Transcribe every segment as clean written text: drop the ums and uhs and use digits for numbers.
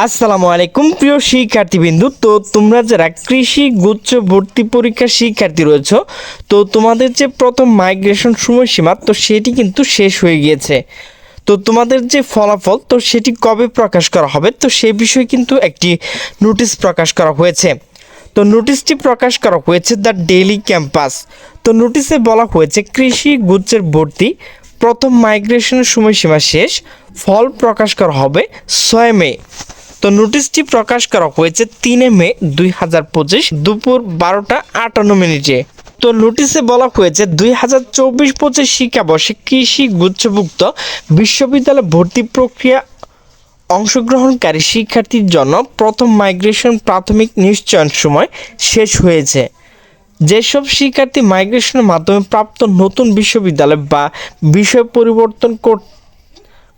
আসসালামু আলাইকুম প্রিয় শিক্ষার্থীবৃন্দু। তো তোমরা যারা কৃষি গুচ্ছ ভর্তি পরীক্ষার শিক্ষার্থী রয়েছো, তো তোমাদের যে প্রথম মাইগ্রেশন সময়সীমা তো সেটি কিন্তু শেষ হয়ে গিয়েছে। তো তোমাদের যে ফলাফল তো সেটি কবে প্রকাশ করা হবে তো সেই বিষয়ে কিন্তু একটি নোটিশ প্রকাশ করা হয়েছে। তো নোটিশটি প্রকাশ করা হয়েছে দ্য ডেইলি ক্যাম্পাস। তো নোটিশে বলা হয়েছে কৃষি গুচ্ছের ভর্তি প্রথম মাইগ্রেশনের সময়সীমা শেষ, ফল প্রকাশ করা হবে 6 মে। তো নোটিশটি প্রকাশ করা হয়েছে 3 মে 2025 দুপুর 12:58। তো নোটিশে বলা হয়েছে 2024-25 শিক্ষাবর্ষে কৃষি গুচ্ছভুক্ত বিশ্ববিদ্যালয় ভর্তি প্রক্রিয়া অংশগ্রহণকারী শিক্ষার্থীর জন্য প্রথম মাইগ্রেশন প্রাথমিক নিশ্চয়ন সময় শেষ হয়েছে। যেসব শিক্ষার্থী মাইগ্রেশনের মাধ্যমে প্রাপ্ত নতুন বিশ্ববিদ্যালয় বা বিষয় পরিবর্তন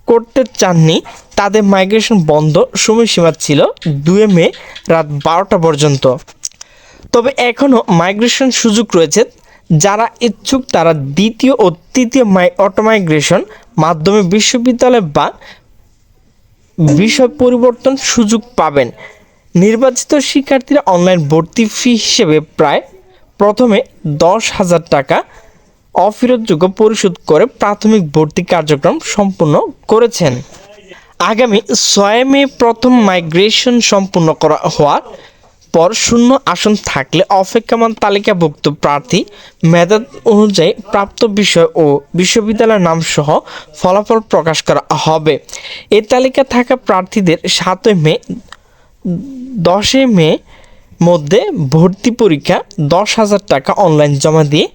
করতে চাননি তাদের মাইগ্রেশন বন্ধ সময়সীমা ছিল 2 মে রাত 12টা পর্যন্ত। তবে এখনও মাইগ্রেশন সুযোগ রয়েছে। যারা ইচ্ছুক তারা দ্বিতীয় ও তৃতীয় অটো মাইগ্রেশন মাধ্যমে বিশ্ববিদ্যালয় বা বিষয় পরিবর্তন সুযোগ পাবেন। নির্বাচিত শিক্ষার্থীরা অনলাইন ভর্তি ফি হিসেবে প্রায় প্রথমে 10,000 টাকা অফেরতযোগ্য পরিশোধ করে প্রাথমিক ভর্তি কার্যক্রম সম্পূর্ণ করেছেন। আগামী 6 মে প্রথম মাইগ্রেশন সম্পূর্ণ করা হওয়ার পর শূন্য আসন থাকলে অপেক্ষমান তালিকাভুক্ত প্রার্থী মেধা অনুযায়ী প্রাপ্ত বিষয় ও বিশ্ববিদ্যালয়ের নাম সহ ফলাফল প্রকাশ করা হবে। এই তালিকা থাকা প্রার্থীদের 7 মে 10 মে মধ্যে ভর্তি পরীক্ষা 10,000 টাকা অনলাইন জমা দিয়ে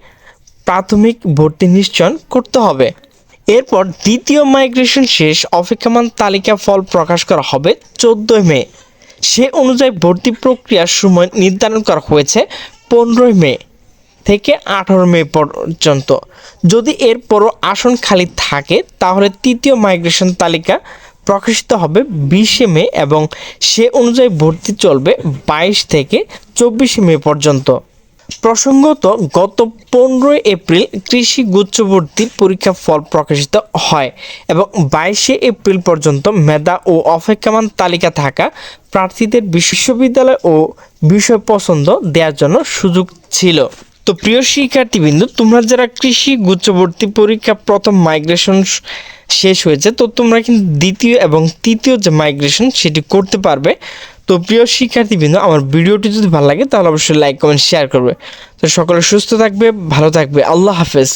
প্রাথমিক ভর্তি নিশ্চয়ন করতে হবে। এরপর দ্বিতীয় মাইগ্রেশন শেষ, অপেক্ষমান তালিকা ফল প্রকাশ করা হবে 14 মে। সে অনুযায়ী ভর্তি প্রক্রিয়ার সময় নির্ধারণ করা হয়েছে 15 মে থেকে 18 মে পর্যন্ত। যদি এরপরও আসন খালি থাকে তাহলে তৃতীয় মাইগ্রেশন তালিকা প্রকাশিত হবে 20 মে এবং সে অনুযায়ী ভর্তি চলবে 22 থেকে 24 মে পর্যন্ত। প্রসঙ্গত গত 15 এপ্রিল কৃষি গুচ্ছভর্তি পরীক্ষার ফল প্রকাশিত হয় এবং 22 এপ্রিল পর্যন্ত মেধা ও অপেক্ষমান তালিকা থাকা প্রার্থীদের বিশ্ববিদ্যালয় ও বিষয় পছন্দ দেওয়ার জন্য সুযোগ ছিল। তো প্রিয় শিক্ষার্থীবৃন্দু, তোমরা যারা কৃষি গুচ্ছভর্তি পরীক্ষা প্রথম মাইগ্রেশন শেষ হয়েছে তো তোমরা কিন্তু দ্বিতীয় এবং তৃতীয় যে মাইগ্রেশন সেটি করতে পারবে। তো প্রিয় শিক্ষার্থীবৃন্দ, আমার ভিডিওটি যদি ভালো লাগে তাহলে অবশ্যই লাইক কমেন্ট শেয়ার করবে। তো সকলে সুস্থ থাকবে, ভালো থাকবে। আল্লাহ হাফেজ।